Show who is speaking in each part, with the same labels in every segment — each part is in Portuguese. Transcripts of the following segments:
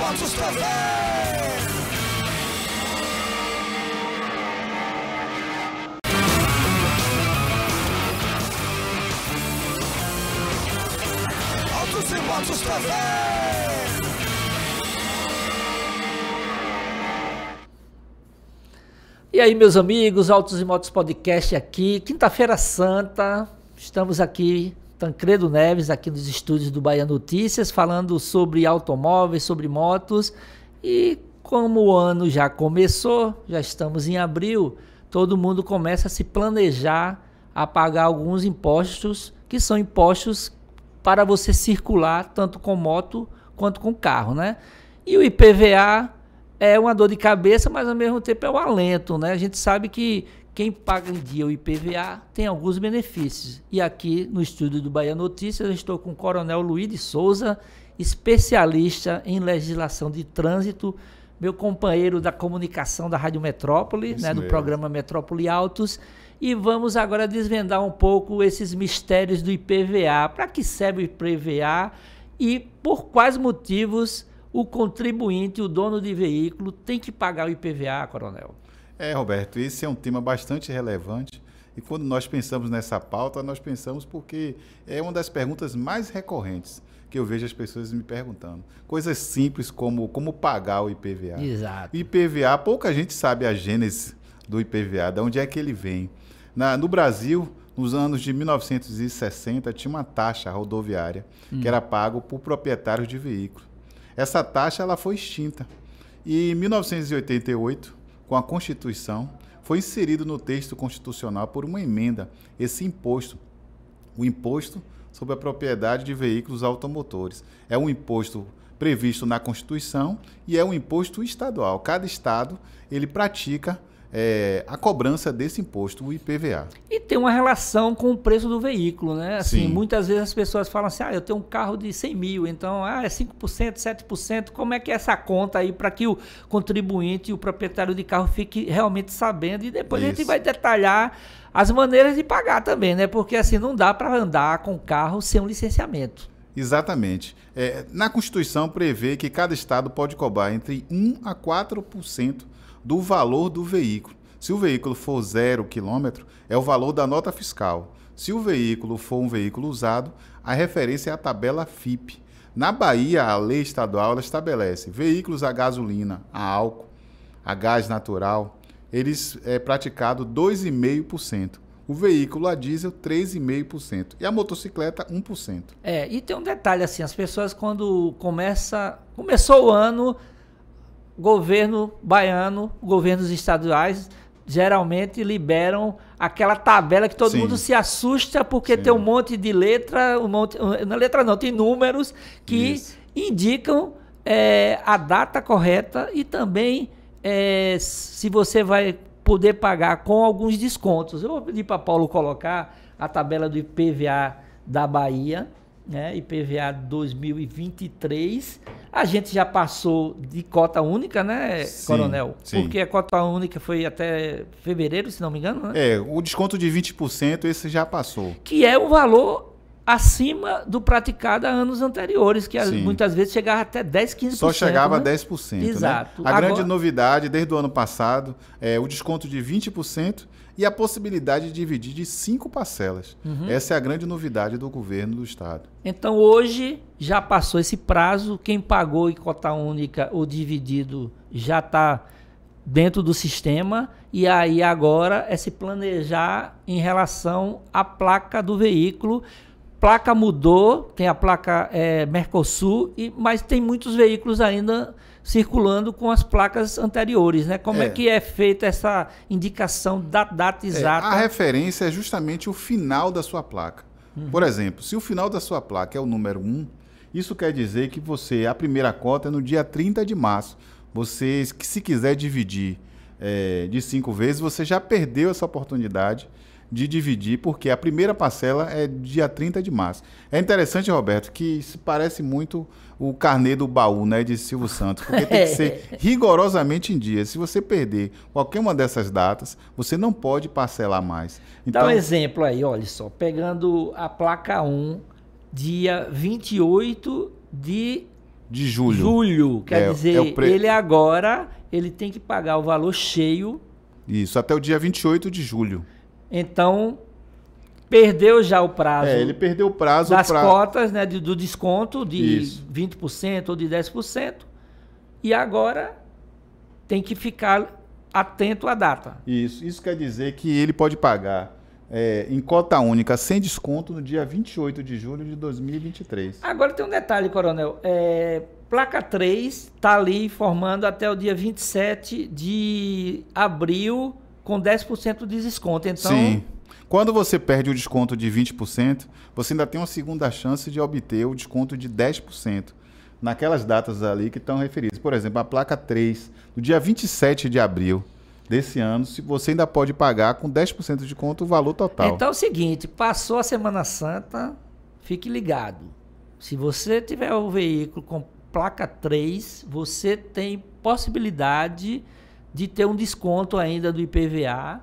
Speaker 1: Motos TV. Autos e Motos TV.
Speaker 2: E aí, meus amigos, Autos e Motos Podcast aqui, quinta-feira santa, estamos aqui, Tancredo Neves, aqui nos estúdios do Bahia Notícias, falando sobre automóveis, sobre motos, e como o ano já começou, já estamos em abril, todo mundo começa a se planejar a pagar alguns impostos, que são impostos para você circular, tanto com moto quanto com carro, né? E o IPVA é uma dor de cabeça, mas ao mesmo tempo é um alento, né? A gente sabe que quem paga em dia o IPVA tem alguns benefícios. E aqui no estúdio do Bahia Notícias eu estou com o Coronel Luiz de Souza, especialista em legislação de trânsito, meu companheiro da comunicação da Rádio Metrópole, né, do programa Metrópole Autos. E vamos agora desvendar um pouco esses mistérios do IPVA. Para que serve o IPVA e por quais motivos o contribuinte, o dono de veículo, tem que pagar o IPVA, Coronel?
Speaker 3: Roberto, esse é um tema bastante relevante e quando nós pensamos nessa pauta, nós pensamos porque é uma das perguntas mais recorrentes que eu vejo as pessoas me perguntando. Coisas simples como pagar o IPVA.
Speaker 2: Exato.
Speaker 3: IPVA, pouca gente sabe a gênese do IPVA, de onde é que ele vem. No Brasil, nos anos de 1960, tinha uma taxa rodoviária que era pago por proprietários de veículos. Essa taxa ela foi extinta. E em 1988, com a Constituição, foi inserido no texto constitucional por uma emenda esse imposto, o imposto sobre a propriedade de veículos automotores. É um imposto previsto na Constituição e é um imposto estadual. Cada estado ele pratica a cobrança desse imposto, o IPVA.
Speaker 2: E tem uma relação com o preço do veículo, né? Assim,
Speaker 3: Sim.
Speaker 2: Muitas vezes as pessoas falam assim, eu tenho um carro de 100 mil, então é 5%, 7%, como é que é essa conta aí para que o contribuinte e o proprietário de carro fique realmente sabendo, e depois a gente vai detalhar as maneiras de pagar também, né? Porque assim, não dá para andar com carro sem um licenciamento.
Speaker 3: Exatamente. Na Constituição prevê que cada estado pode cobrar entre 1% a 4% do valor do veículo. Se o veículo for 0 km, é o valor da nota fiscal. Se o veículo for um veículo usado, a referência é a tabela FIPE. Na Bahia, a lei estadual ela estabelece veículos a gasolina, a álcool, a gás natural, eles praticado 2,5%. O veículo a diesel, 3,5%. E a motocicleta, 1%.
Speaker 2: E tem um detalhe assim, as pessoas quando começou o ano, governo baiano, governos estaduais, geralmente liberam aquela tabela que todo mundo se assusta porque tem um monte de letra, tem números que indicam a data correta e também se você vai poder pagar com alguns descontos. Eu vou pedir para Paulo colocar a tabela do IPVA da Bahia, né? IPVA 2023. A gente já passou de cota única, né, Coronel?
Speaker 3: Sim.
Speaker 2: Porque a cota única foi até fevereiro, se não me engano, né?
Speaker 3: O desconto de 20%, esse já passou.
Speaker 2: Que é um valor acima do praticado a anos anteriores, que muitas vezes chegava até 10%, 15%.
Speaker 3: Só chegava
Speaker 2: né?
Speaker 3: a 10%.
Speaker 2: Exato.
Speaker 3: Né? A grande novidade, desde o ano passado, é o desconto de 20% e a possibilidade de dividir de 5 parcelas. Essa é a grande novidade do governo do estado.
Speaker 2: Então hoje já passou esse prazo, quem pagou em cota única ou dividido já está dentro do sistema, e aí agora é se planejar em relação à placa do veículo. Placa mudou, tem a placa Mercosul, mas tem muitos veículos ainda circulando com as placas anteriores, né? Como é que é feita essa indicação da data exata?
Speaker 3: A referência é justamente o final da sua placa. Por exemplo, se o final da sua placa é o número 1, isso quer dizer que a primeira cota é no dia 30 de março. Você, se quiser dividir de 5 vezes, você já perdeu essa oportunidade de dividir, porque a primeira parcela é dia 30 de março. É interessante, Roberto, que se parece muito o carnê do baú, né, de Silvio Santos, porque tem que ser rigorosamente em dia. Se você perder qualquer uma dessas datas, você não pode parcelar mais. Então,
Speaker 2: dá um exemplo aí, olha só, pegando a placa 1, dia 28 de
Speaker 3: de julho.
Speaker 2: Julho, quer dizer,
Speaker 3: é
Speaker 2: ele agora ele tem que pagar o valor cheio.
Speaker 3: Isso, até o dia 28 de julho.
Speaker 2: Então, perdeu já o prazo.
Speaker 3: Ele perdeu o prazo
Speaker 2: das cotas, né, do desconto de
Speaker 3: Isso.
Speaker 2: 20% ou de 10%. E agora tem que ficar atento à data.
Speaker 3: Isso quer dizer que ele pode pagar em cota única, sem desconto, no dia 28 de julho de 2023.
Speaker 2: Agora tem um detalhe, Coronel. Placa 3 está ali informando até o dia 27 de abril com 10% de desconto. Então,
Speaker 3: sim. Quando você perde o desconto de 20%, você ainda tem uma segunda chance de obter o desconto de 10% naquelas datas ali que estão referidas. Por exemplo, a placa 3, no dia 27 de abril desse ano, você ainda pode pagar com 10% de desconto o valor total.
Speaker 2: Então é o seguinte, passou a Semana Santa, fique ligado. Se você tiver o veículo com placa 3, você tem possibilidade de ter um desconto ainda do IPVA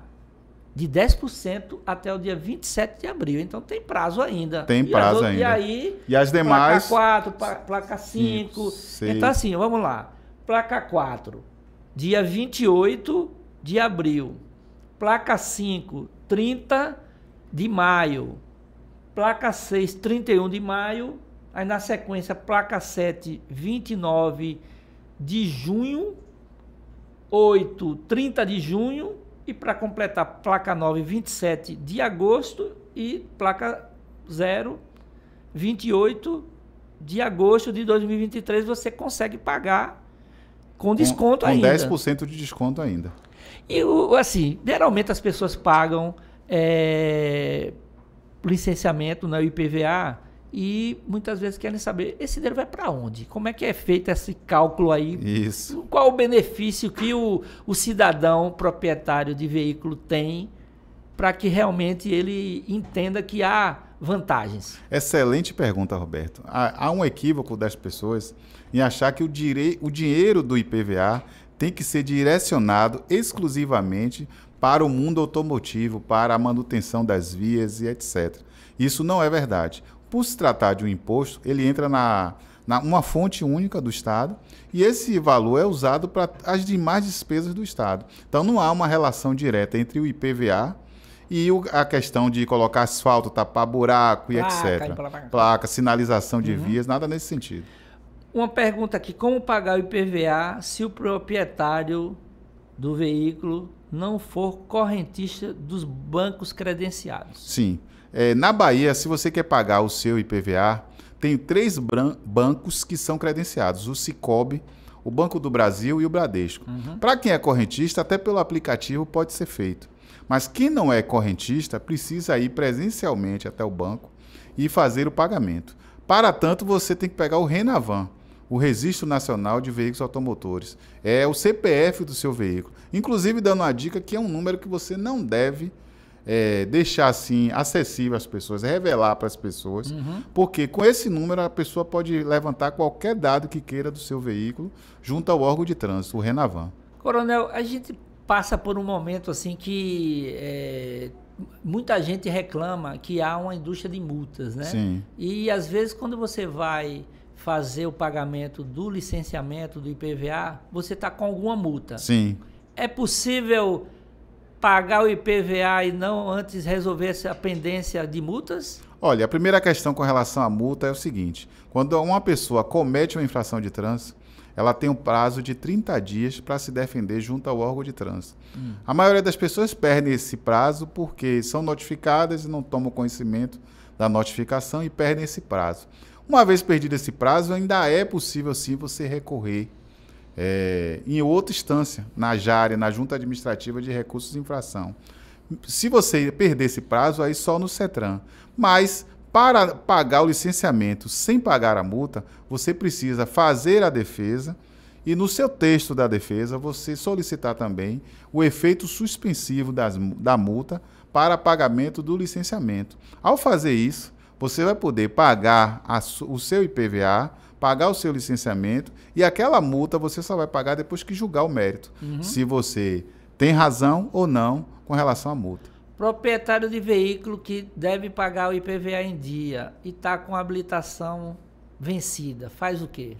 Speaker 2: de 10% até o dia 27 de abril. Então tem prazo ainda.
Speaker 3: Tem prazo ainda.
Speaker 2: E aí,
Speaker 3: e as demais...
Speaker 2: Placa 4, placa 5. Então assim, vamos lá. Placa 4, dia 28 de abril. Placa 5, 30 de maio. Placa 6, 31 de maio. Aí na sequência, placa 7, 29 de junho. 8, 30 de junho. E para completar, placa 9, 27 de agosto. E placa 0, 28 de agosto de 2023. Você consegue pagar com desconto ainda.
Speaker 3: Com 10% de desconto ainda.
Speaker 2: E assim, geralmente as pessoas pagam licenciamento na IPVA e muitas vezes querem saber, esse dinheiro vai para onde? Como é que é feito esse cálculo aí?
Speaker 3: Isso.
Speaker 2: Qual o benefício que o cidadão proprietário de veículo tem para que realmente ele entenda que há vantagens?
Speaker 3: Excelente pergunta, Roberto. Há um equívoco das pessoas em achar que o dinheiro do IPVA tem que ser direcionado exclusivamente para o mundo automotivo, para a manutenção das vias e etc. Isso não é verdade. Por se tratar de um imposto, ele entra uma fonte única do Estado e esse valor é usado para as demais despesas do Estado. Então não há uma relação direta entre o IPVA e a questão de colocar asfalto, tapar buraco e etc. Placa, sinalização de vias, nada nesse sentido.
Speaker 2: Uma pergunta aqui, como pagar o IPVA se o proprietário do veículo não for correntista dos bancos credenciados?
Speaker 3: Sim. Na Bahia, se você quer pagar o seu IPVA, tem 3 bancos que são credenciados, o Sicoob, o Banco do Brasil e o Bradesco. Para quem é correntista, até pelo aplicativo pode ser feito. Mas quem não é correntista precisa ir presencialmente até o banco e fazer o pagamento. Para tanto, você tem que pegar o RENAVAN, o Registro Nacional de Veículos Automotores. É o CPF do seu veículo. Inclusive, dando uma dica que é um número que você não deve deixar assim acessível às pessoas, revelar para as pessoas, porque com esse número a pessoa pode levantar qualquer dado que queira do seu veículo junto ao órgão de trânsito, o RENAVAN.
Speaker 2: Coronel, a gente passa por um momento assim que muita gente reclama que há uma indústria de multas, né?
Speaker 3: Sim.
Speaker 2: E às vezes quando você vai fazer o pagamento do licenciamento do IPVA, você está com alguma multa.
Speaker 3: Sim.
Speaker 2: É possível pagar o IPVA e não antes resolver essa pendência de multas?
Speaker 3: Olha, a primeira questão com relação à multa é o seguinte: quando uma pessoa comete uma infração de trânsito, ela tem um prazo de 30 dias para se defender junto ao órgão de trânsito. A maioria das pessoas perdem esse prazo porque são notificadas e não tomam conhecimento da notificação e perdem esse prazo. Uma vez perdido esse prazo, ainda é possível sim você recorrer em outra instância, na JARE, na Junta Administrativa de Recursos de Infração. Se você perder esse prazo, aí só no CETRAN. Mas para pagar o licenciamento sem pagar a multa, você precisa fazer a defesa e no seu texto da defesa você solicitar também o efeito suspensivo da multa para pagamento do licenciamento. Ao fazer isso, você vai poder pagar o seu IPVA, pagar o seu licenciamento e aquela multa você só vai pagar depois que julgar o mérito, se você tem razão ou não com relação à multa.
Speaker 2: Proprietário de veículo que deve pagar o IPVA em dia e está com a habilitação vencida, faz o quê?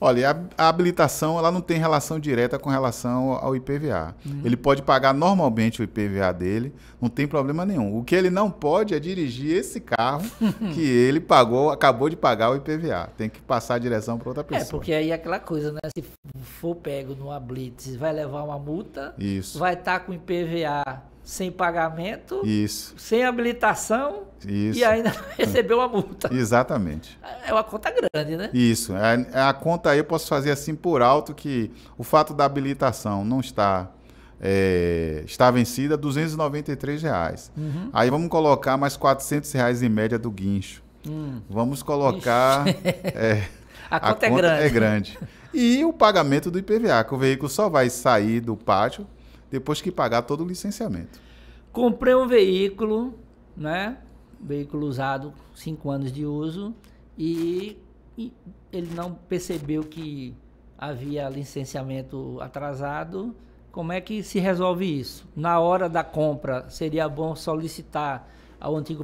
Speaker 3: Olha, a habilitação ela não tem relação direta com relação ao IPVA. Ele pode pagar normalmente o IPVA dele, não tem problema nenhum. O que ele não pode é dirigir esse carro que ele acabou de pagar o IPVA. Tem que passar a direção para outra pessoa.
Speaker 2: Porque aí é aquela coisa, né? Se for pego numa blitz, vai levar uma multa,
Speaker 3: Isso.
Speaker 2: vai estar com IPVA sem pagamento,
Speaker 3: Isso.
Speaker 2: sem habilitação
Speaker 3: Isso.
Speaker 2: e ainda recebeu uma multa.
Speaker 3: Exatamente.
Speaker 2: É uma conta grande, né?
Speaker 3: Isso. A conta aí eu posso fazer assim por alto que o fato da habilitação não está vencida, R$ 293. Aí vamos colocar mais R$ 400 em média do guincho. Vamos colocar...
Speaker 2: A conta é grande.
Speaker 3: E o pagamento do IPVA, que o veículo só vai sair do pátio depois que pagar todo o licenciamento.
Speaker 2: Comprei um veículo, né? Veículo usado, 5 anos de uso, e ele não percebeu que havia licenciamento atrasado. Como é que se resolve isso? Na hora da compra, seria bom solicitar ao antigo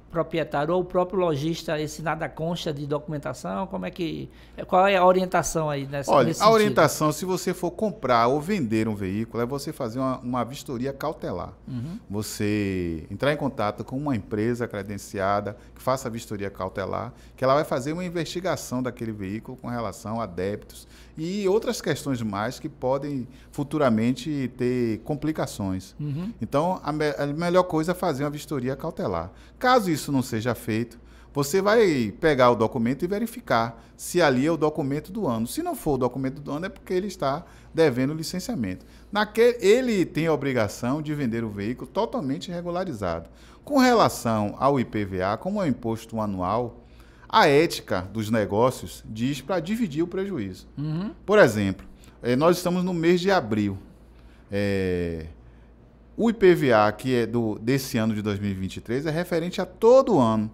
Speaker 2: proprietário ou o próprio lojista esse nada consta de documentação? Qual é a orientação aí nesse
Speaker 3: a orientação, se você for comprar ou vender um veículo, é você fazer uma vistoria cautelar. Você entrar em contato com uma empresa credenciada que faça a vistoria cautelar, que ela vai fazer uma investigação daquele veículo com relação a débitos e outras questões mais que podem futuramente ter complicações. Então, a melhor coisa é fazer uma vistoria cautelar. Caso isso não seja feito, você vai pegar o documento e verificar se ali é o documento do ano. Se não for o documento do ano, é porque ele está devendo licenciamento. Ele tem a obrigação de vender o veículo totalmente regularizado. Com relação ao IPVA, como é um imposto anual, a ética dos negócios diz para dividir o prejuízo. Por exemplo, nós estamos no mês de abril. O IPVA, que é desse ano de 2023, é referente a todo ano.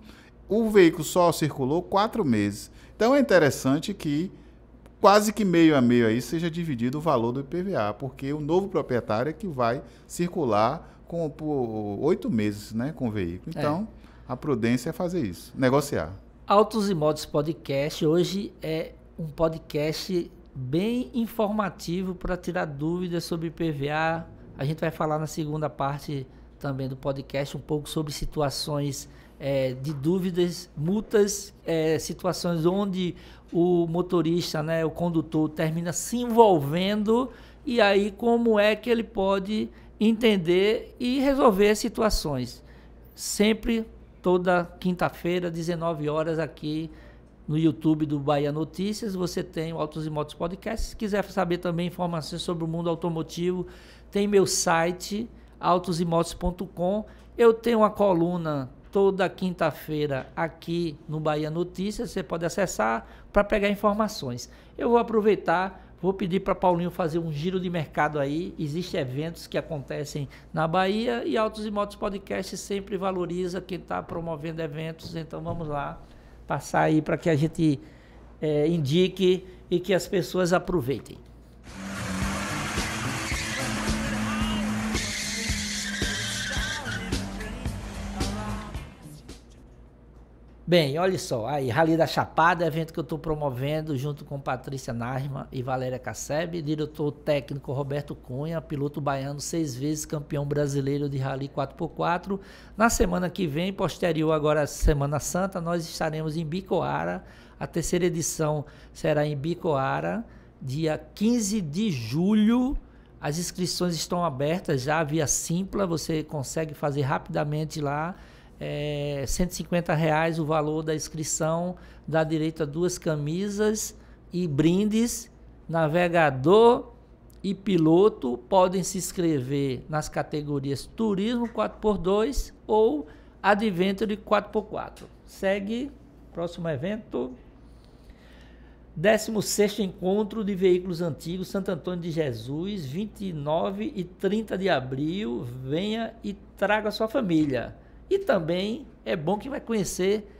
Speaker 3: O veículo só circulou 4 meses. Então é interessante que quase que meio a meio aí seja dividido o valor do IPVA, porque o novo proprietário é que vai circular por 8 meses, né, com o veículo. Então, a prudência é fazer isso, negociar.
Speaker 2: Autos e Motos Podcast hoje é um podcast bem informativo para tirar dúvidas sobre IPVA. A gente vai falar na segunda parte também do podcast um pouco sobre situações de dúvidas, multas, situações onde o motorista, né, o condutor, termina se envolvendo, e aí como é que ele pode entender e resolver as situações. Sempre toda quinta-feira, 19 horas, aqui no YouTube do Bahia Notícias, você tem o Autos e Motos Podcast. Se quiser saber também informações sobre o mundo automotivo, tem meu site, autosemotos.com. Eu tenho uma coluna toda quinta-feira aqui no Bahia Notícias, você pode acessar para pegar informações. Eu vou aproveitar, vou pedir para Paulinho fazer um giro de mercado aí. Existem eventos que acontecem na Bahia e Autos e Motos Podcast sempre valoriza quem está promovendo eventos, então vamos lá, passar aí para que a gente indique e que as pessoas aproveitem. Bem, olha só, aí, Rally da Chapada, evento que eu estou promovendo junto com Patrícia Narma e Valéria Casseb, diretor técnico Roberto Cunha, piloto baiano, 6 vezes campeão brasileiro de Rally 4x4. Na semana que vem, posterior agora à Semana Santa, nós estaremos em Bicoara. A terceira edição será em Bicoara, dia 15 de julho. As inscrições estão abertas já via Simpla, você consegue fazer rapidamente lá. R$150 o valor da inscrição, dá direito a 2 camisas e brindes. Navegador e piloto podem se inscrever nas categorias Turismo 4x2 ou Adventure 4x4. Segue, próximo evento. 16º Encontro de Veículos Antigos, Santo Antônio de Jesus, 29 e 30 de abril. Venha e traga a sua família. E também é bom que vai conhecer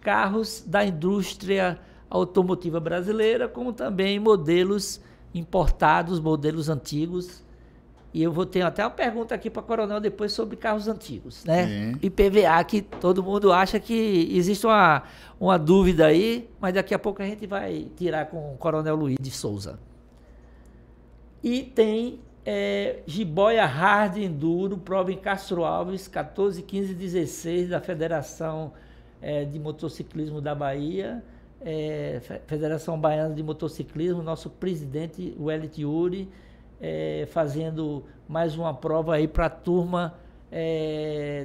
Speaker 2: carros da indústria automotiva brasileira, como também modelos importados, modelos antigos. E eu vou ter até uma pergunta aqui para o Coronel depois sobre carros antigos, né?
Speaker 3: Sim.
Speaker 2: IPVA, que todo mundo acha que existe uma dúvida aí, mas daqui a pouco a gente vai tirar com o Coronel Luiz de Souza. E tem Jiboia Hard Enduro, prova em Castro Alves, 14, 15 e 16 da Federação de Motociclismo da Bahia, Federação Baiana de Motociclismo, nosso presidente, o Elit Yuri, fazendo mais uma prova aí para a turma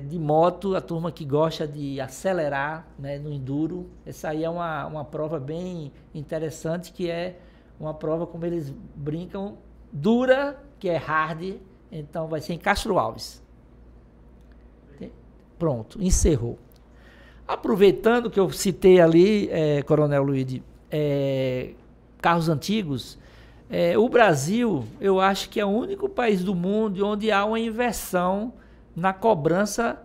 Speaker 2: de moto, a turma que gosta de acelerar, né, no enduro. Essa aí é uma prova bem interessante, que é uma prova, como eles brincam, dura, que é hard, então vai ser em Castro Alves. Pronto, encerrou. Aproveitando que eu citei ali, Coronel Luiz, carros antigos, o Brasil, eu acho que é o único país do mundo onde há uma inversão na cobrança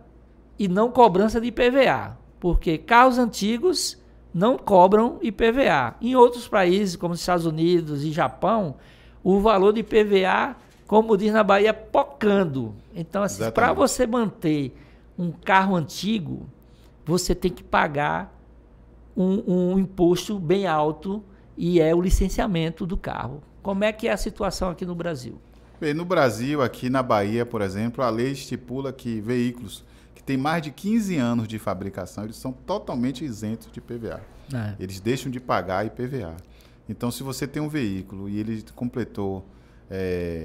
Speaker 2: e não cobrança de IPVA, porque carros antigos não cobram IPVA. Em outros países, como os Estados Unidos e Japão, o valor de IPVA, como diz na Bahia, pocando. Então, assim, para você manter um carro antigo, você tem que pagar um imposto bem alto, e é o licenciamento do carro. Como é que é a situação aqui no Brasil?
Speaker 3: Bem, no Brasil, aqui na Bahia, por exemplo, a lei estipula que veículos que têm mais de 15 anos de fabricação, eles são totalmente isentos de IPVA. Eles deixam de pagar IPVA. Então, se você tem um veículo e ele completou,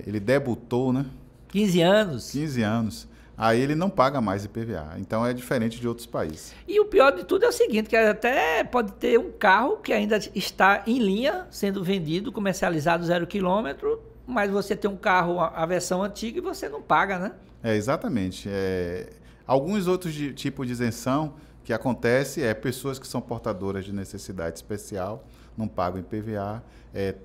Speaker 3: ele debutou, né?
Speaker 2: 15 anos?
Speaker 3: 15 anos. Aí ele não paga mais IPVA. Então é diferente de outros países.
Speaker 2: E o pior de tudo é o seguinte, que até pode ter um carro que ainda está em linha, sendo vendido, comercializado 0 km, mas você tem um carro, a versão antiga, e você não paga, né?
Speaker 3: Exatamente. Alguns outros tipos de isenção que acontece pessoas que são portadoras de necessidade especial não pagam IPVA,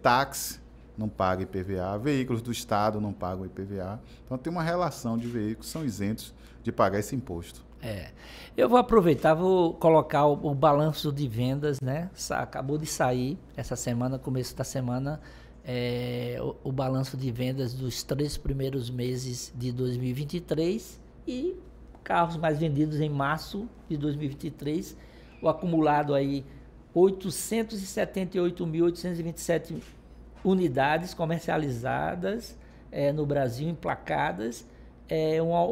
Speaker 3: táxi não paga IPVA, veículos do Estado não pagam IPVA. Então tem uma relação de veículos que são isentos de pagar esse imposto.
Speaker 2: Eu vou aproveitar, vou colocar o balanço de vendas, né? Acabou de sair essa semana, começo da semana, o balanço de vendas dos 3 primeiros meses de 2023 e carros mais vendidos em março de 2023, o acumulado aí 878.827 unidades comercializadas no Brasil, emplacadas,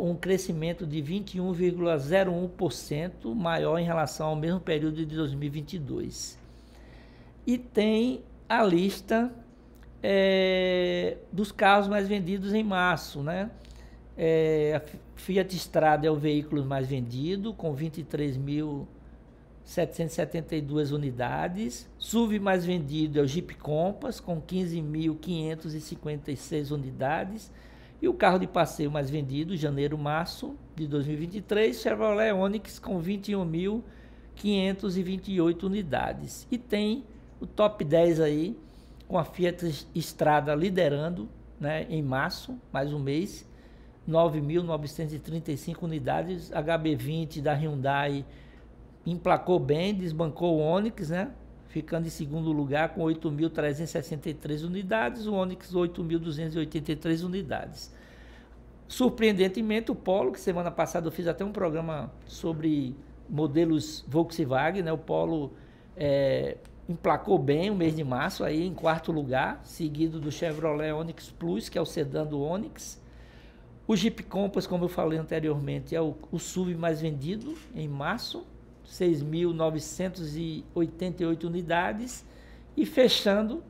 Speaker 2: um crescimento de 21,01% maior em relação ao mesmo período de 2022. E tem a lista dos carros mais vendidos em março, né? A Fiat Strada é o veículo mais vendido, com 23.772 unidades. SUV mais vendido é o Jeep Compass, com 15.556 unidades. E o carro de passeio mais vendido, janeiro-março de 2023, Chevrolet Onix, com 21.528 unidades. E tem o top 10 aí, com a Fiat Strada liderando, né, em março, mais um mês, 9.935 unidades. HB20 da Hyundai emplacou bem, desbancou o Onix, né? Ficando em segundo lugar com 8.363 unidades, o Onix 8.283 unidades. Surpreendentemente, o Polo, que semana passada eu fiz até um programa sobre modelos Volkswagen, né? O Polo emplacou bem o mês de março, aí em quarto lugar, seguido do Chevrolet Onix Plus, que é o sedã do Onix. O Jeep Compass, como eu falei anteriormente, é o SUV mais vendido em março, 6.988 unidades. E fechando,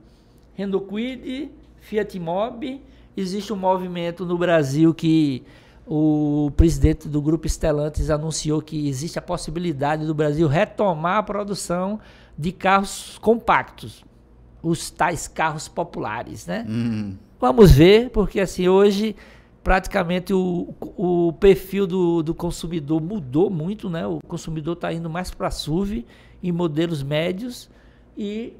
Speaker 2: Renault Kwid, Fiat Mobi. Existe um movimento no Brasil que o presidente do Grupo Stellantis anunciou que existe a possibilidade do Brasil retomar a produção de carros compactos, os tais carros populares, né? Vamos ver, porque assim, hoje praticamente o perfil do consumidor mudou muito, né? O consumidor está indo mais para SUV em modelos médios, e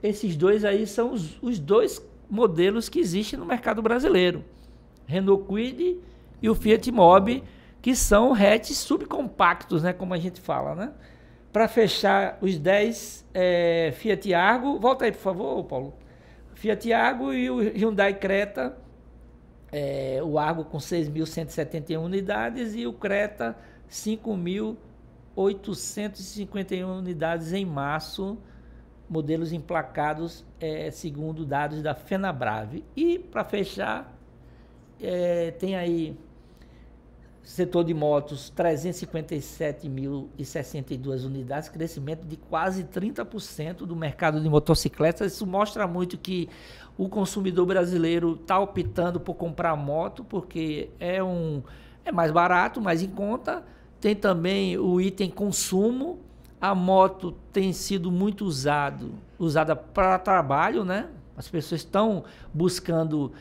Speaker 2: esses dois aí são os dois modelos que existem no mercado brasileiro, Renault Kwid e o Fiat Mobi, que são hatches subcompactos, né? Como a gente fala, né? Para fechar os 10, Fiat Argo, volta aí por favor, Paulo. Fiat Argo e o Hyundai Creta, o Argo com 6.171 unidades e o Creta 5.851 unidades em março, modelos emplacados segundo dados da FenaBrave. E para fechar, tem aí setor de motos 357.062 unidades, crescimento de quase 30% do mercado de motocicletas. Isso mostra muito que o consumidor brasileiro está optando por comprar moto porque é mais barato, mais em conta. Tem também o item consumo. A moto tem sido muito usada para trabalho, né? As pessoas estão buscando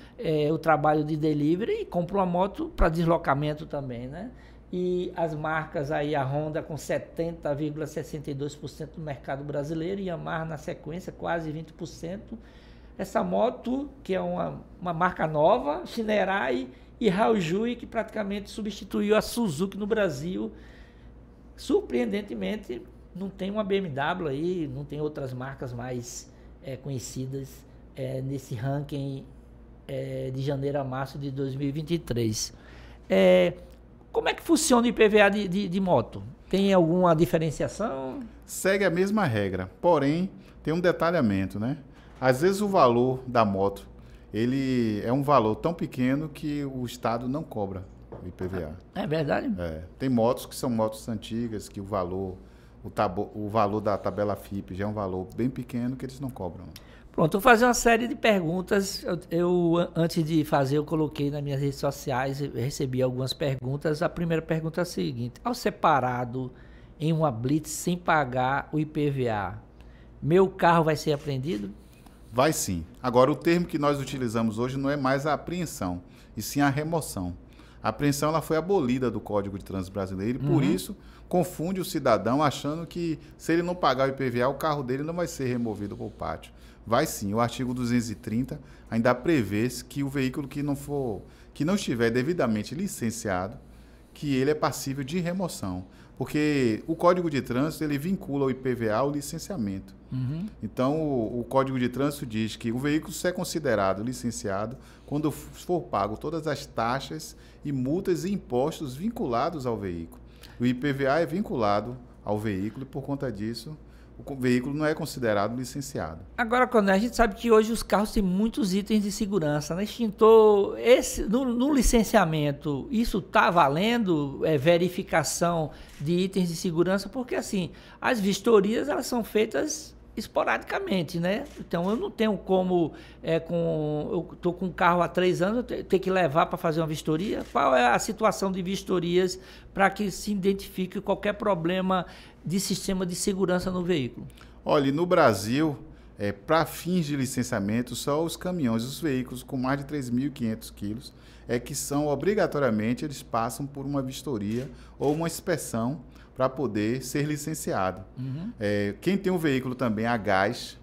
Speaker 2: o trabalho de delivery e compram a moto para deslocamento também, né? E as marcas aí, a Honda com 70,62% do mercado brasileiro e a Yamaha na sequência, quase 20%. Essa moto, que é uma marca nova, Shinerai e Haojui, que praticamente substituiu a Suzuki no Brasil. Surpreendentemente, não tem uma BMW aí, não tem outras marcas mais conhecidas nesse ranking de janeiro a março de 2023. Como é que funciona o IPVA de moto? Tem alguma diferenciação?
Speaker 3: Segue a mesma regra, porém tem um detalhamento, né? Às vezes o valor da moto, ele é um valor tão pequeno que o Estado não cobra o IPVA.
Speaker 2: É verdade?
Speaker 3: Tem motos que são motos antigas, que o valor da tabela FIPE já é um valor bem pequeno que eles não cobram.
Speaker 2: Pronto, eu vou fazer uma série de perguntas. Antes de fazer, eu coloquei nas minhas redes sociais, eu recebi algumas perguntas. A primeira pergunta é a seguinte: ao ser parado em uma blitz sem pagar o IPVA, meu carro vai ser apreendido?
Speaker 3: Vai sim. Agora, o termo que nós utilizamos hoje não é mais a apreensão, e sim a remoção. A apreensão ela foi abolida do Código de Trânsito Brasileiro e, por isso, confunde o cidadão achando que, se ele não pagar o IPVA, o carro dele não vai ser removido para o pátio. Vai sim. O artigo 230 ainda prevê que o veículo que não estiver devidamente licenciado, que ele é passível de remoção. Porque o Código de Trânsito ele vincula o IPVA ao licenciamento. Então, o Código de Trânsito diz que o veículo só é considerado licenciado quando for pago todas as taxas e multas e impostos vinculados ao veículo. O IPVA é vinculado ao veículo e, por conta disso, o veículo não é considerado licenciado.
Speaker 2: Agora, Coronel, a gente sabe que hoje os carros têm muitos itens de segurança, né? Extintor, no licenciamento, isso está valendo? Verificação de itens de segurança? Porque, assim, as vistorias, elas são feitas esporadicamente, né? Então, eu não tenho como, eu estou com um carro há 3 anos, eu ter que levar para fazer uma vistoria? Qual é a situação de vistorias para que se identifique qualquer problema de sistema de segurança no veículo?
Speaker 3: Olha, no Brasil, para fins de licenciamento, só os caminhões, os veículos com mais de 3.500 quilos, que são obrigatoriamente, eles passam por uma vistoria ou uma inspeção para poder ser licenciado. Quem tem um veículo também a gás,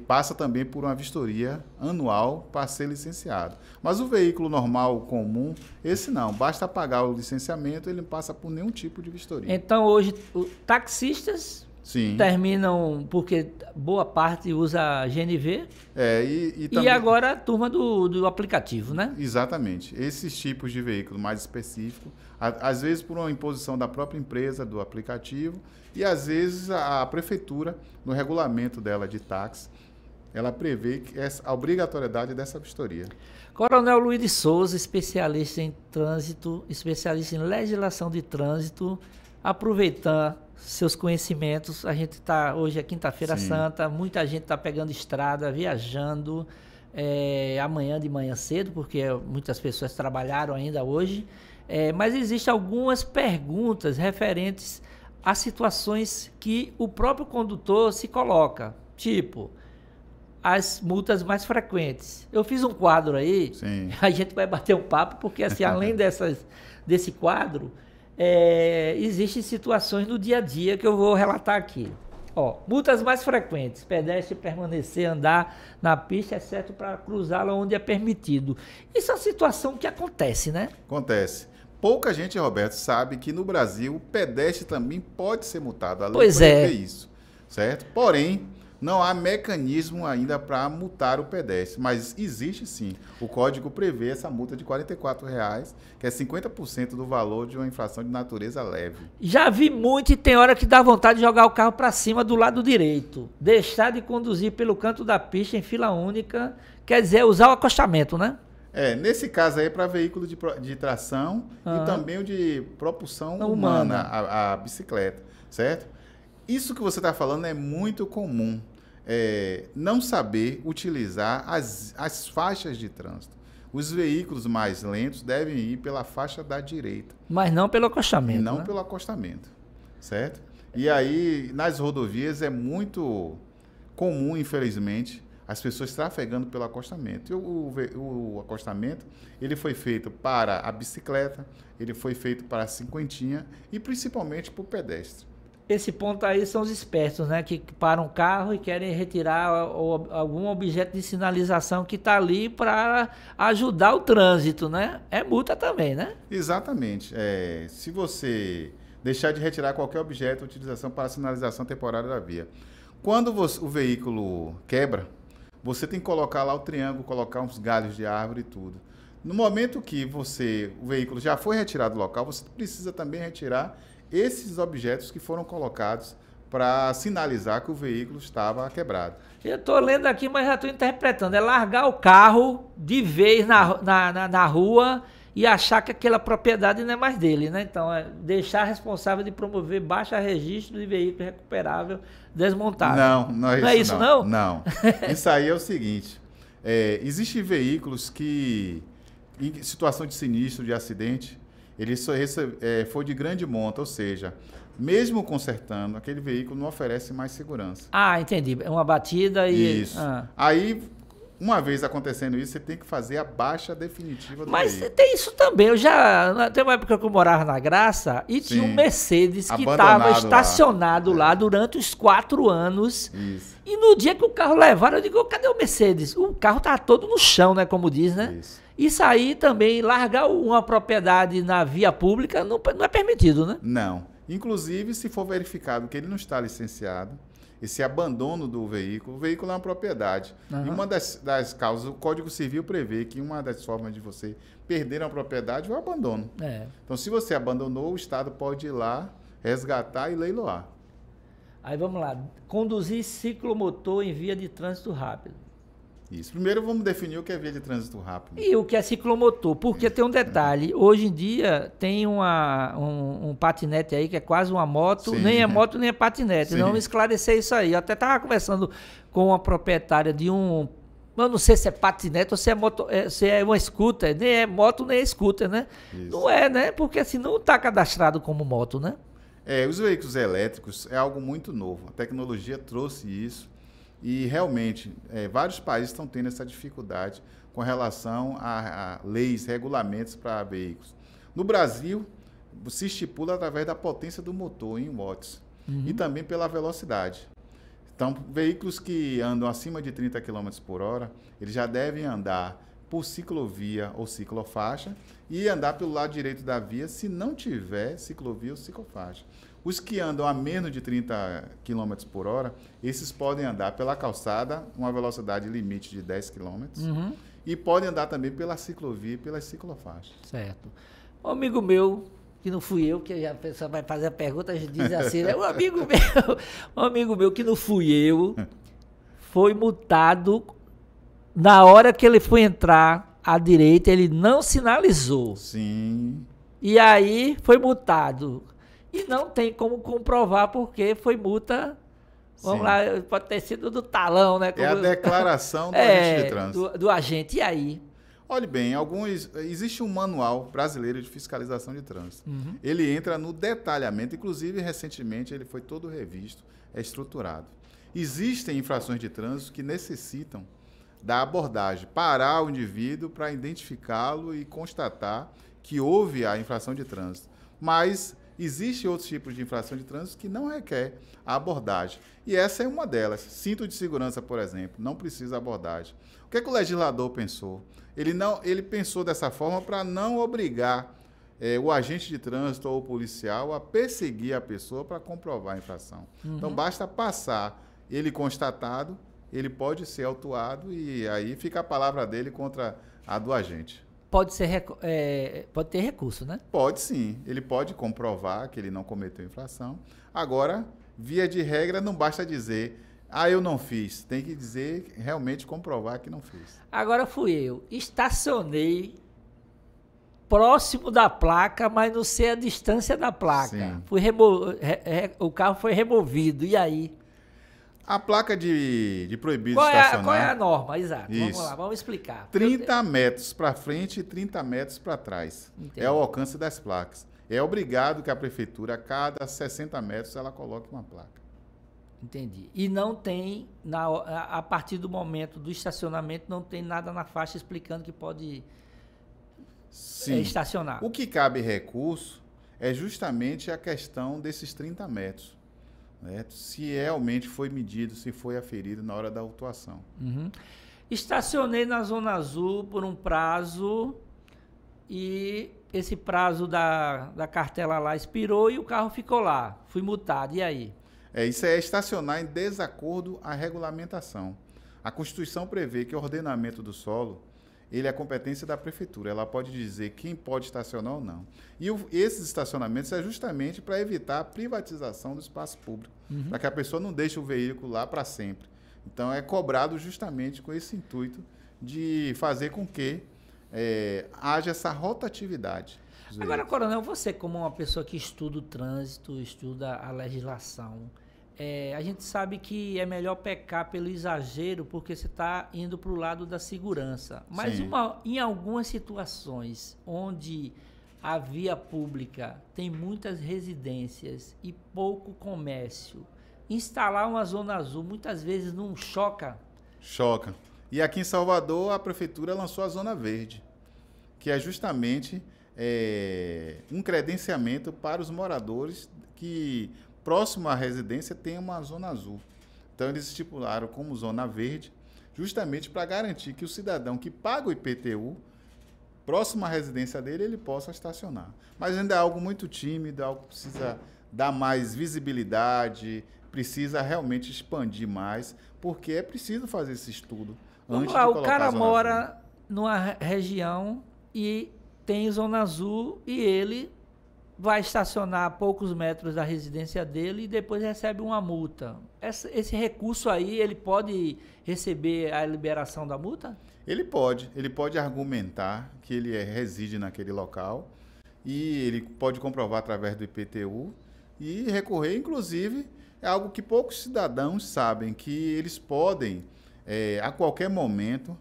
Speaker 3: passa também por uma vistoria anual para ser licenciado. Mas o veículo normal, comum, esse não. Basta pagar o licenciamento, ele não passa por nenhum tipo de vistoria.
Speaker 2: Então, hoje, taxistas terminam, porque boa parte usa GNV, e agora a turma do aplicativo, né?
Speaker 3: Exatamente. Esses tipos de veículo mais específicos, às vezes por uma imposição da própria empresa, do aplicativo, e às vezes a prefeitura, no regulamento dela de táxi, ela prevê a obrigatoriedade dessa vistoria.
Speaker 2: Coronel Luiz de Souza, especialista em trânsito, especialista em legislação de trânsito, aproveitando seus conhecimentos. A gente está, hoje é quinta-feira santa, muita gente está pegando estrada, viajando, amanhã de manhã cedo, porque muitas pessoas trabalharam ainda hoje, mas existem algumas perguntas referentes a situações que o próprio condutor se coloca, tipo as multas mais frequentes. Eu fiz um quadro aí, a gente vai bater um papo, porque assim, além desse quadro, existem situações no dia a dia que eu vou relatar aqui. Multas mais frequentes: pedestre permanecer, andar na pista, exceto para cruzá-la onde é permitido. Isso é uma situação que acontece, né?
Speaker 3: Acontece. Pouca gente, Roberto, sabe que no Brasil o pedestre também pode ser multado. A lei
Speaker 2: pois
Speaker 3: prevê isso, certo? Porém, Não há mecanismo ainda para multar o pedestre, mas existe sim. O código prevê essa multa de R$ 44,00, que é 50% do valor de uma infração de natureza leve.
Speaker 2: Já vi muito e tem hora que dá vontade de jogar o carro para cima do lado direito. Deixar de conduzir pelo canto da pista em fila única, quer dizer, usar o acostamento, né?
Speaker 3: Nesse caso aí é para veículo de tração e também o de propulsão humana, a bicicleta, certo? Isso que você está falando é muito comum. Não saber utilizar as faixas de trânsito. Os veículos mais lentos devem ir pela faixa da direita.
Speaker 2: Mas não pelo acostamento.
Speaker 3: E não,
Speaker 2: né?
Speaker 3: pelo acostamento, certo? E aí, nas rodovias, é muito comum, infelizmente, as pessoas trafegando pelo acostamento. E o acostamento, ele foi feito para a bicicleta, ele foi feito para a cinquentinha e principalmente para o pedestre.
Speaker 2: Esse ponto aí são os espertos, né? Que param o carro e querem retirar algum objeto de sinalização que está ali para ajudar o trânsito, né? É multa também, né?
Speaker 3: Exatamente. Se você deixar de retirar qualquer objeto de utilização para sinalização temporária da via. Quando o veículo quebra, você tem que colocar lá o triângulo, colocar uns galhos de árvore e tudo. No momento que o veículo já foi retirado do local, você precisa também retirar esses objetos que foram colocados para sinalizar que o veículo estava quebrado.
Speaker 2: Eu estou lendo aqui, mas já estou interpretando. É largar o carro de vez na rua e achar que aquela propriedade não é mais dele, né? Então, é deixar responsável de promover baixa registro de veículo recuperável desmontado.
Speaker 3: Não é isso não. Não. Isso aí é o seguinte. Existem veículos que, em situação de sinistro, de acidente, ele foi de grande monta, ou seja, mesmo consertando, aquele veículo não oferece mais segurança.
Speaker 2: Ah, entendi. É uma batida e...
Speaker 3: Isso. Aí, uma vez acontecendo isso, você tem que fazer a baixa definitiva do
Speaker 2: Mas
Speaker 3: veículo.
Speaker 2: tem isso também. Tem uma época que eu morava na Graça e tinha um Mercedes que estava estacionado lá durante os 4 anos.
Speaker 3: Isso.
Speaker 2: E no dia que o carro levaram, eu digo, cadê o Mercedes? O carro tá todo no chão, né? Como diz, né? Isso aí também, largar uma propriedade na via pública não é permitido, né?
Speaker 3: Não. Inclusive, se for verificado que ele não está licenciado, esse abandono do veículo, o veículo é uma propriedade. E uma das causas, o Código Civil prevê que uma das formas de você perder uma propriedade é o abandono. Então, se você abandonou, o Estado pode ir lá, resgatar e leiloar.
Speaker 2: Aí vamos lá. Conduzir ciclomotor em via de trânsito rápido.
Speaker 3: Isso. Primeiro vamos definir o que é via de trânsito rápido.
Speaker 2: E o que é ciclomotor, porque tem um detalhe, hoje em dia tem um patinete aí que é quase uma moto, nem é moto nem é patinete, vamos esclarecer isso aí. Eu até estava conversando com uma proprietária de eu não sei se é patinete ou se é moto, se é uma scooter, nem é moto nem é scooter, né? Isso. Não é, né? Porque assim não está cadastrado como moto, né?
Speaker 3: Os veículos elétricos é algo muito novo, a tecnologia trouxe isso. E, realmente, vários países estão tendo essa dificuldade com relação a leis, regulamentos para veículos. No Brasil, se estipula através da potência do motor em watts e também pela velocidade. Então, veículos que andam acima de 30 km por hora, eles já devem andar por ciclovia ou ciclofaixa e andar pelo lado direito da via se não tiver ciclovia ou ciclofaixa. Os que andam a menos de 30 km por hora, esses podem andar pela calçada, uma velocidade limite de 10 km, e podem andar também pela ciclovia e pela ciclofaixa.
Speaker 2: Certo. Um amigo meu, que não fui eu, que a pessoa vai fazer a pergunta, a gente diz assim, né? Um amigo meu que não fui eu, foi multado na hora que ele foi entrar à direita, ele não sinalizou.
Speaker 3: Sim.
Speaker 2: E aí foi multado. E não tem como comprovar porque foi multa, vamos lá, pode ter sido do talão, né?
Speaker 3: Como... É a declaração do agente de trânsito.
Speaker 2: Do agente, e aí?
Speaker 3: Olhe bem, existe um manual brasileiro de fiscalização de trânsito. Ele entra no detalhamento, inclusive recentemente ele foi todo revisto, é estruturado. Existem infrações de trânsito que necessitam da abordagem, parar o indivíduo para identificá-lo e constatar que houve a infração de trânsito. Mas existem outros tipos de infração de trânsito que não requer a abordagem. E essa é uma delas. Cinto de segurança, por exemplo, não precisa abordagem. O que é que o legislador pensou? Ele pensou dessa forma para não obrigar o agente de trânsito ou o policial a perseguir a pessoa para comprovar a infração. Então, basta passar ele constatado, ele pode ser autuado e aí fica a palavra dele contra a do agente.
Speaker 2: Pode ter recurso, né?
Speaker 3: Pode sim, ele pode comprovar que ele não cometeu infração. Agora, via de regra, não basta dizer, eu não fiz. Tem que dizer, realmente comprovar que não fez.
Speaker 2: Agora fui eu, estacionei próximo da placa, mas não sei a distância da placa.
Speaker 3: Sim.
Speaker 2: O carro foi removido, e aí?
Speaker 3: A placa de proibido estacionar...
Speaker 2: Qual é a norma? Exato,
Speaker 3: Isso.
Speaker 2: vamos lá, vamos explicar.
Speaker 3: 30 metros para frente e 30 metros para trás.
Speaker 2: Entendi.
Speaker 3: É o alcance das placas. É obrigado que a prefeitura, a cada 60 metros, ela coloque uma placa.
Speaker 2: Entendi. E não tem, a partir do momento do estacionamento, não tem nada na faixa explicando que pode estacionar.
Speaker 3: O que cabe recurso é justamente a questão desses 30 metros. Né? Se realmente foi medido, se foi aferido na hora da autuação.
Speaker 2: Uhum. Estacionei na Zona Azul por um prazo e esse prazo da cartela lá expirou e o carro ficou lá. Fui multado. E aí?
Speaker 3: Isso é estacionar em desacordo à regulamentação. A Constituição prevê que o ordenamento do solo ele é competência da prefeitura. Ela pode dizer quem pode estacionar ou não. E esses estacionamentos é justamente para evitar a privatização do espaço público, para que a pessoa não deixe o veículo lá para sempre. Então, é cobrado justamente com esse intuito de fazer com que haja essa rotatividade.
Speaker 2: Agora, Coronel, você como uma pessoa que estuda o trânsito, estuda a legislação, a gente sabe que é melhor pecar pelo exagero porque você está indo para o lado da segurança. Mas em algumas situações onde a via pública tem muitas residências e pouco comércio, instalar uma zona azul muitas vezes não choca?
Speaker 3: Choca. E aqui em Salvador a prefeitura lançou a Zona Verde, que é justamente um credenciamento para os moradores que próximo à residência tem uma zona azul. Então eles estipularam como zona verde, justamente para garantir que o cidadão que paga o IPTU, próximo à residência dele, ele possa estacionar. Mas ainda é algo muito tímido, algo que precisa dar mais visibilidade, precisa realmente expandir mais, porque é preciso fazer esse estudo.
Speaker 2: Vamos lá, o cara mora numa região e tem zona azul e ele vai estacionar a poucos metros da residência dele e depois recebe uma multa. Esse recurso aí, ele pode receber a liberação da multa?
Speaker 3: Ele pode argumentar que ele reside naquele local e ele pode comprovar através do IPTU e recorrer, inclusive, é algo que poucos cidadãos sabem, que eles podem, a qualquer momento,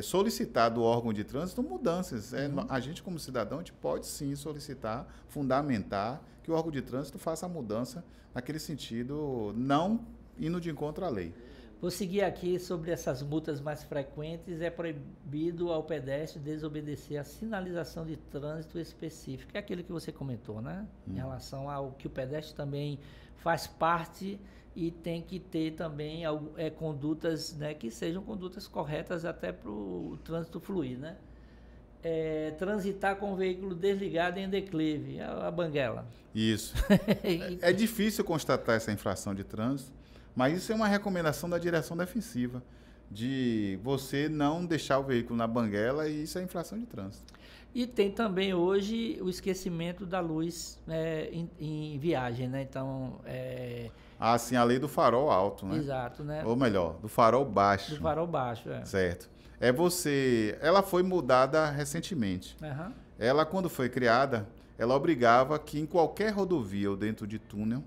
Speaker 3: solicitar do órgão de trânsito mudanças. A gente, como cidadão, a gente pode sim solicitar, fundamentar que o órgão de trânsito faça a mudança naquele sentido, não indo de encontro à lei.
Speaker 2: Vou seguir aqui sobre essas multas mais frequentes. É proibido ao pedestre desobedecer a sinalização de trânsito específica. É aquilo que você comentou, né? Em relação ao que o pedestre também faz parte e tem que ter também condutas, né, que sejam condutas corretas até para o trânsito fluir, né? Transitar com o veículo desligado em declive, a banguela.
Speaker 3: Isso. É difícil constatar essa infração de trânsito, mas isso é uma recomendação da direção defensiva, de você não deixar o veículo na banguela, e isso é infração de trânsito.
Speaker 2: E tem também hoje o esquecimento da luz em viagem, né? Então,
Speaker 3: sim, a lei do farol alto, né?
Speaker 2: Exato, né?
Speaker 3: Ou melhor, do farol baixo.
Speaker 2: Do farol baixo,
Speaker 3: Certo. Ela foi mudada recentemente.
Speaker 2: Uhum.
Speaker 3: Ela, quando foi criada, ela obrigava que em qualquer rodovia ou dentro de túnel,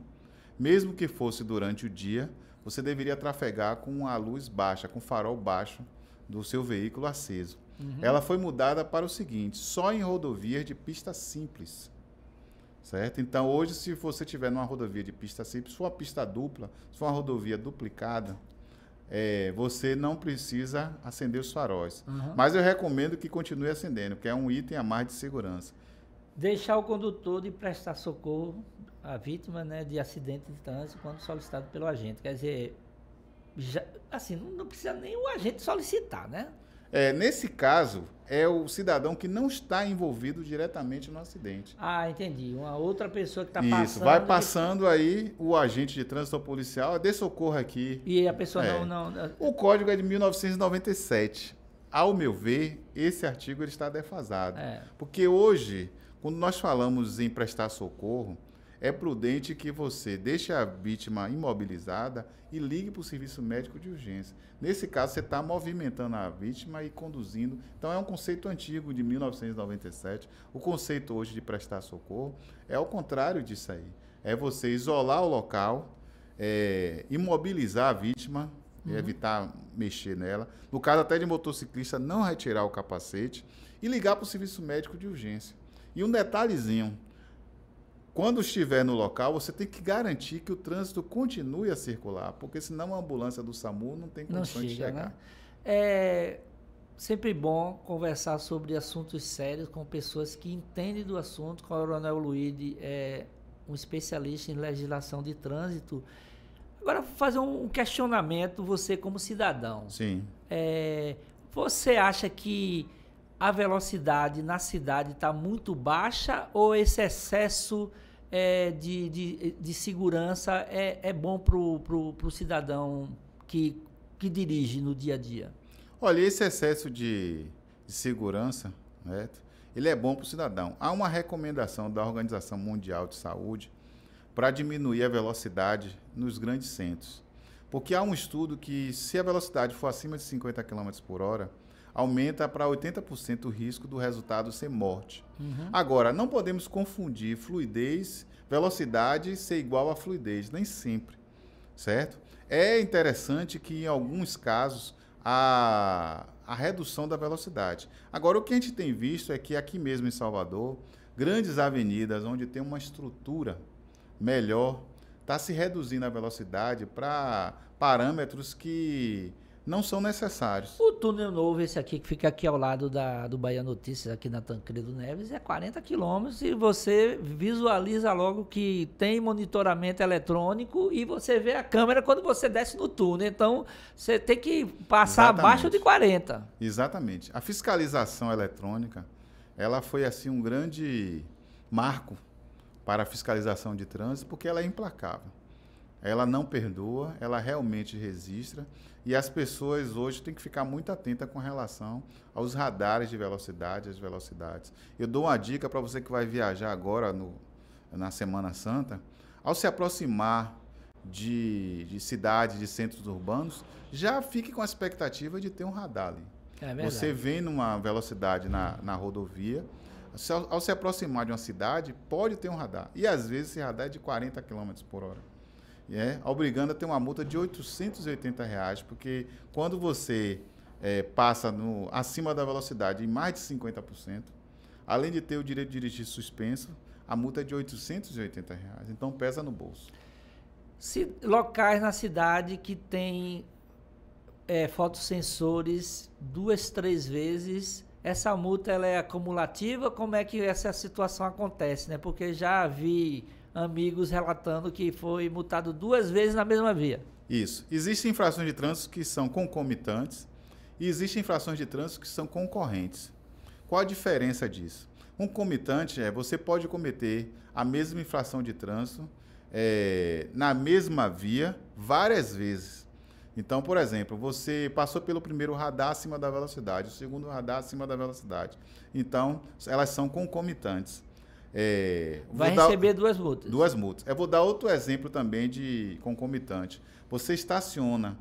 Speaker 3: mesmo que fosse durante o dia, você deveria trafegar com a luz baixa, com o farol baixo do seu veículo aceso. Uhum. Ela foi mudada para o seguinte: só em rodovias de pista simples. Certo? Então, hoje, se você estiver numa rodovia de pista simples, se for uma pista dupla, se for uma rodovia duplicada, você não precisa acender os faróis. Uhum. Mas eu recomendo que continue acendendo, porque é um item a mais de segurança.
Speaker 2: Deixar o condutor de prestar socorro à vítima, né, de acidente de trânsito quando solicitado pelo agente. Quer dizer, assim, não precisa nem o agente solicitar, né?
Speaker 3: Nesse caso, é o cidadão que não está envolvido diretamente no acidente.
Speaker 2: Ah, entendi. Uma outra pessoa que está
Speaker 3: Isso,
Speaker 2: passando.
Speaker 3: vai passando aí o agente de trânsito ou policial, dê socorro aqui.
Speaker 2: E a pessoa não.
Speaker 3: O código é de 1997. Ao meu ver, esse artigo ele está defasado. Porque hoje, quando nós falamos em prestar socorro, é prudente que você deixe a vítima imobilizada e ligue para o serviço médico de urgência. Nesse caso, você está movimentando a vítima e conduzindo. Então, é um conceito antigo de 1997. O conceito hoje de prestar socorro é o contrário disso aí. É você isolar o local, imobilizar a vítima, evitar mexer nela. No caso até de motociclista, não retirar o capacete e ligar para o serviço médico de urgência. E um detalhezinho, quando estiver no local, você tem que garantir que o trânsito continue a circular, porque senão a ambulância do SAMU não tem condições de chegar.
Speaker 2: Né? É sempre bom conversar sobre assuntos sérios com pessoas que entendem do assunto. O Coronel Luíde é um especialista em legislação de trânsito. Agora, vou fazer um questionamento, você como cidadão.
Speaker 3: Sim.
Speaker 2: Você acha que a velocidade na cidade está muito baixa ou esse excesso de segurança é bom para o cidadão que dirige no dia a dia?
Speaker 3: Olha, esse excesso de segurança, né, ele é bom para o cidadão. Há uma recomendação da Organização Mundial de Saúde para diminuir a velocidade nos grandes centros. Porque há um estudo que, se a velocidade for acima de 50 km por hora, aumenta para 80% o risco do resultado ser morte. Agora, não podemos confundir fluidez, velocidade ser igual a fluidez, nem sempre, certo? É interessante que, em alguns casos, a redução da velocidade. Agora, o que a gente tem visto é que aqui mesmo em Salvador, grandes avenidas onde tem uma estrutura melhor, está se reduzindo a velocidade para parâmetros que não são necessários.
Speaker 2: O túnel novo, esse aqui, que fica aqui ao lado do Bahia Notícias, aqui na Tancredo Neves, é 40 quilômetros e você visualiza logo que tem monitoramento eletrônico e você vê a câmera quando você desce no túnel. Então, você tem que passar abaixo de 40.
Speaker 3: Exatamente. A fiscalização eletrônica, ela foi assim um grande marco para a fiscalização de trânsito, porque ela é implacável. Ela não perdoa, ela realmente registra, e as pessoas hoje têm que ficar muito atentas com relação aos radares de velocidade, as velocidades. Eu dou uma dica para você que vai viajar agora na Semana Santa, ao se aproximar de cidades, de centros urbanos, já fique com a expectativa de ter um radar ali.
Speaker 2: É verdade.
Speaker 3: Você vem numa velocidade na rodovia, ao se aproximar de uma cidade, pode ter um radar. E às vezes esse radar é de 40 km por hora. Obrigando a ter uma multa de R$ 880, porque quando você passa acima da velocidade em mais de 50%, além de ter o direito de dirigir suspenso, a multa é de R$ 880. Então pesa no bolso.
Speaker 2: Locais na cidade que tem fotossensores 2, 3 vezes, essa multa ela é acumulativa? Como é que essa situação acontece, né? Porque já vi amigos relatando que foi multado 2 vezes na mesma via.
Speaker 3: Isso. Existem infrações de trânsito que são concomitantes e existem infrações de trânsito que são concorrentes. Qual a diferença disso? Concomitante você pode cometer a mesma infração de trânsito na mesma via várias vezes. Então, por exemplo, você passou pelo primeiro radar acima da velocidade, o segundo radar acima da velocidade. Então, elas são concomitantes.
Speaker 2: Vai receber 2 multas.
Speaker 3: 2 multas. Eu vou dar outro exemplo também de concomitante. Você estaciona,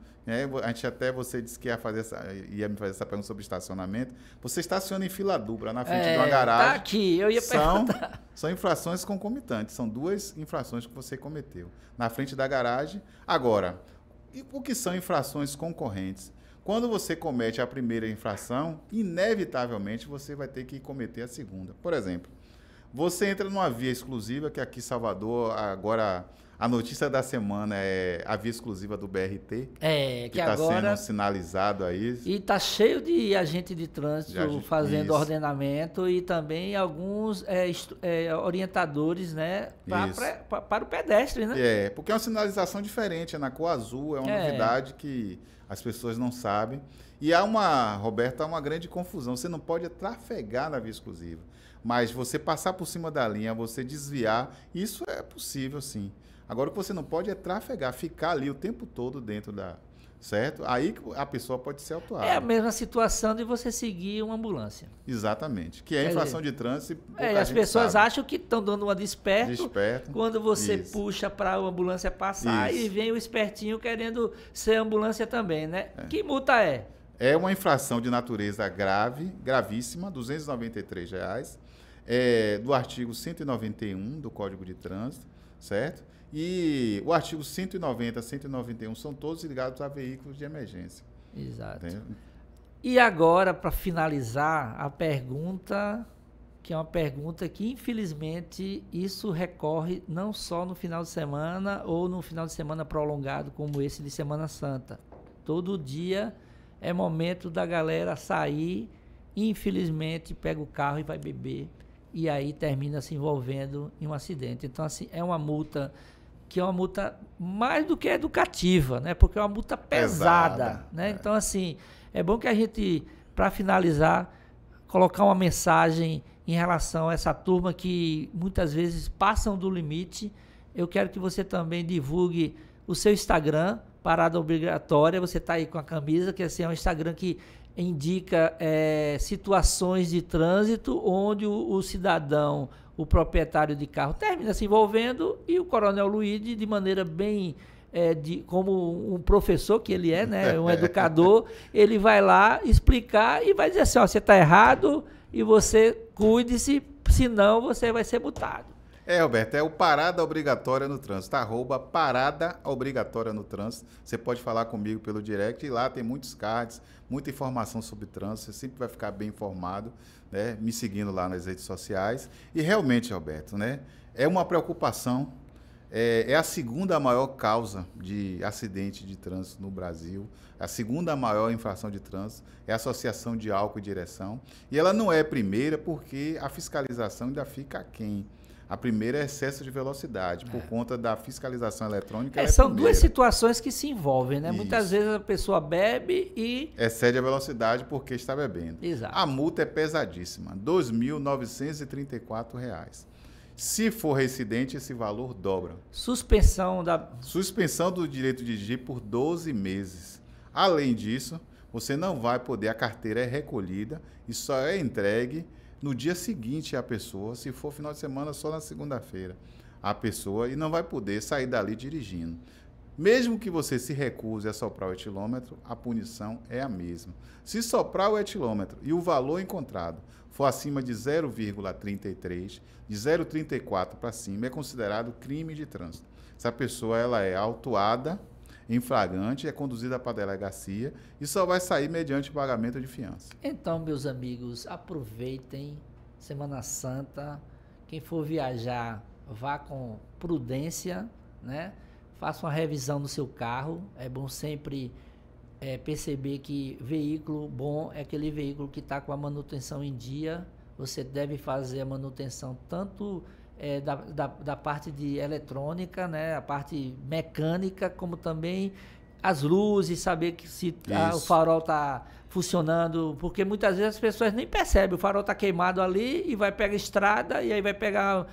Speaker 3: você disse que ia me fazer essa pergunta sobre estacionamento. Você estaciona em fila dupla na frente de uma garagem.
Speaker 2: Tá aqui, eu ia perguntar.
Speaker 3: São infrações concomitantes, são 2 infrações que você cometeu na frente da garagem. Agora, o que são infrações concorrentes? Quando você comete a primeira infração, inevitavelmente você vai ter que cometer a segunda. Por exemplo, você entra numa via exclusiva, que aqui em Salvador, agora A notícia da semana é a via exclusiva do BRT,
Speaker 2: que
Speaker 3: está
Speaker 2: agora
Speaker 3: sendo sinalizado aí.
Speaker 2: e está cheio de agente de trânsito fazendo
Speaker 3: isso.
Speaker 2: ordenamento e também alguns orientadores, né, para o pedestre, né?
Speaker 3: Porque é uma sinalização diferente, é na cor azul, é uma novidade que as pessoas não sabem. E Roberto, há uma grande confusão. Você não pode trafegar na via exclusiva, mas você passar por cima da linha, você desviar, isso é possível, sim. Agora, o que você não pode é trafegar, ficar ali o tempo todo dentro da... Certo? Aí a pessoa pode ser autuada.
Speaker 2: É a mesma situação de você seguir uma ambulância.
Speaker 3: Exatamente. Que é infração de trânsito.
Speaker 2: As pessoas acham que estão dando uma de esperto quando você puxa para a ambulância passar e vem o espertinho querendo ser ambulância também, né? Que multa é?
Speaker 3: É uma infração de natureza grave, gravíssima, R$ 293, do artigo 191 do Código de Trânsito, certo? E o artigo 190, 191 são todos ligados a veículos de emergência.
Speaker 2: Exato.
Speaker 3: Entendeu?
Speaker 2: E agora, para finalizar, a pergunta, que é uma pergunta que, infelizmente, isso recorre não só no final de semana ou no final de semana prolongado como esse de Semana Santa. Todo dia é momento da galera sair, infelizmente, pega o carro e vai beber, e aí termina se envolvendo em um acidente. Então, assim, é uma multa que é uma multa mais do que educativa, né? Porque é uma multa pesada, né? Então, assim, é bom que a gente, para finalizar, colocar uma mensagem em relação a essa turma que muitas vezes passam do limite. Eu quero que você também divulgue o seu Instagram, Parada Obrigatória. Você está aí com a camisa, que assim, é um Instagram que indica situações de trânsito onde o cidadão, o proprietário de carro, termina se envolvendo e o Coronel Luíde, de maneira bem, como um professor que ele é, né, um educador, ele vai lá explicar e vai dizer assim, ó, você está errado e você cuide-se, senão você vai ser multado.
Speaker 3: Roberto, é o Parada Obrigatória no Trânsito, @Parada Obrigatória no Trânsito. Você pode falar comigo pelo direct e lá tem muitos cards, muita informação sobre trânsito, você sempre vai ficar bem informado, né? Me seguindo lá nas redes sociais. E realmente, Roberto, né? É uma preocupação, é a segunda maior causa de acidente de trânsito no Brasil, a segunda maior infração de trânsito é a associação de álcool e direção. E ela não é a primeira porque a fiscalização ainda fica aquém. A primeira é excesso de velocidade, por conta da fiscalização eletrônica.
Speaker 2: São duas situações que se envolvem, né? Isso. Muitas vezes a pessoa bebe e...
Speaker 3: excede a velocidade porque está bebendo.
Speaker 2: Exato.
Speaker 3: A multa é pesadíssima, R$ 2.934. Se for reincidente, esse valor dobra.
Speaker 2: Suspensão
Speaker 3: do direito de dirigir por 12 meses. Além disso, você não vai poder, a carteira é recolhida e só é entregue no dia seguinte à pessoa, se for final de semana, só na segunda-feira, a pessoa, e não vai poder sair dali dirigindo. Mesmo que você se recuse a soprar o etilômetro, a punição é a mesma. Se soprar o etilômetro e o valor encontrado for acima de 0,33, de 0,34 para cima, é considerado crime de trânsito. Essa pessoa ela é autuada em flagrante, é conduzida para a delegacia e só vai sair mediante pagamento de fiança.
Speaker 2: Então, meus amigos, aproveitem Semana Santa. Quem for viajar, vá com prudência, né? Faça uma revisão no seu carro. É bom sempre perceber que veículo bom é aquele veículo que está com a manutenção em dia. Você deve fazer a manutenção tanto da parte de eletrônica, né, a parte mecânica, como também as luzes, saber que se o farol está funcionando, porque muitas vezes as pessoas nem percebem, o farol está queimado ali e vai pegar a estrada, e aí vai pegar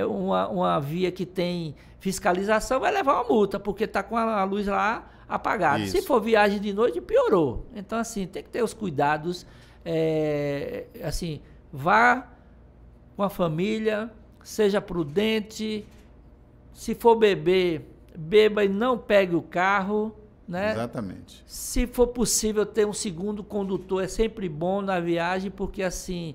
Speaker 2: uma via que tem fiscalização, vai levar uma multa, porque está com a luz lá apagada. Isso. Se for viagem de noite, piorou. Então, assim, tem que ter os cuidados, assim, vá com a família, seja prudente, se for beber, beba e não pegue o carro, né?
Speaker 3: Exatamente.
Speaker 2: Se for possível ter um segundo condutor, é sempre bom na viagem, porque assim,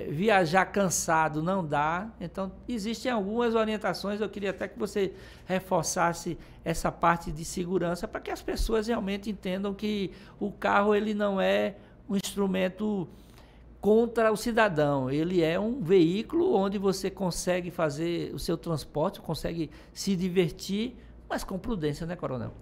Speaker 2: viajar cansado não dá. Então, existem algumas orientações, eu queria até que você reforçasse essa parte de segurança, para que as pessoas realmente entendam que o carro ele não é um instrumento contra o cidadão. Ele é um veículo onde você consegue fazer o seu transporte, consegue se divertir, mas com prudência, né, Coronel?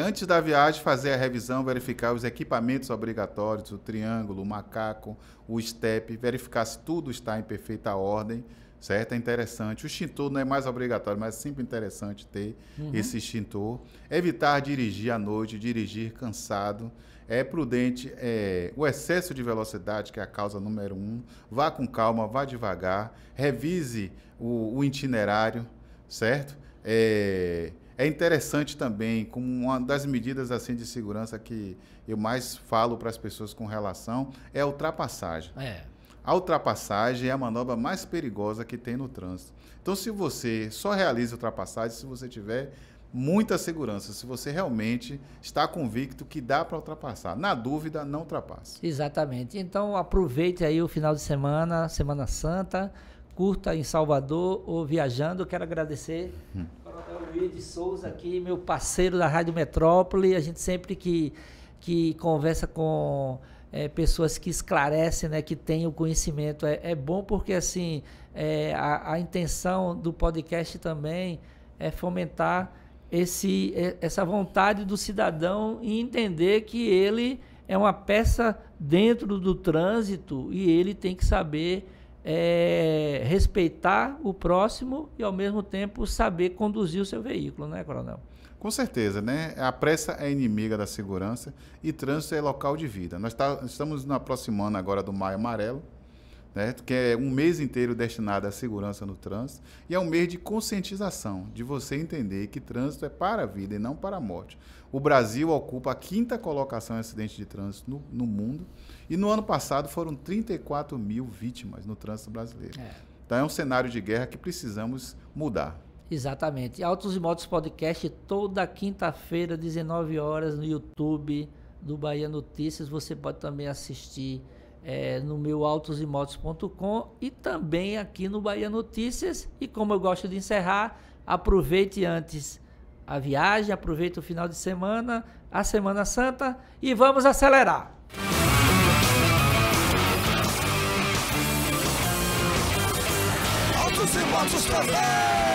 Speaker 3: Antes da viagem, fazer a revisão, verificar os equipamentos obrigatórios, o triângulo, o macaco, o step, verificar se tudo está em perfeita ordem, certo? É interessante. O extintor não é mais obrigatório, mas é sempre interessante ter esse extintor. Evitar dirigir à noite, dirigir cansado. É prudente, o excesso de velocidade, que é a causa número 1. Vá com calma, vá devagar. Revise o itinerário, certo? É interessante também, como uma das medidas assim de segurança que eu mais falo para as pessoas com relação, é a ultrapassagem. A ultrapassagem é a manobra mais perigosa que tem no trânsito. Então, se você só realiza ultrapassagem se você tiver muita segurança, se você realmente está convicto que dá para ultrapassar. Na dúvida, não ultrapasse.
Speaker 2: Exatamente. Então, aproveite aí o final de semana, Semana Santa, curta em Salvador ou viajando. Eu quero agradecer ao Coronel Luiz de Souza aqui, meu parceiro da Rádio Metrópole. A gente sempre que conversa com pessoas que esclarecem, né, que têm o conhecimento, é bom porque assim, a intenção do podcast também é fomentar essa vontade do cidadão em entender que ele é uma peça dentro do trânsito e ele tem que saber respeitar o próximo e, ao mesmo tempo, saber conduzir o seu veículo, né, Coronel?
Speaker 3: Com certeza, né? A pressa é inimiga da segurança e trânsito é local de vida. Nós estamos nos aproximando agora do Maio Amarelo, né, que é um mês inteiro destinado à segurança no trânsito, e é um mês de conscientização, de você entender que trânsito é para a vida e não para a morte. O Brasil ocupa a 5ª colocação em acidentes de trânsito no mundo, e no ano passado foram 34 mil vítimas no trânsito brasileiro. Então é um cenário de guerra que precisamos mudar.
Speaker 2: Exatamente. Autos e Motos Podcast, toda quinta-feira, 19 horas, no YouTube do Bahia Notícias. Você pode também assistir no meu autosimotos.com e também aqui no Bahia Notícias. E como eu gosto de encerrar, aproveite antes a viagem, aproveite o final de semana, a Semana Santa e vamos acelerar!
Speaker 1: Autos e Motos TV!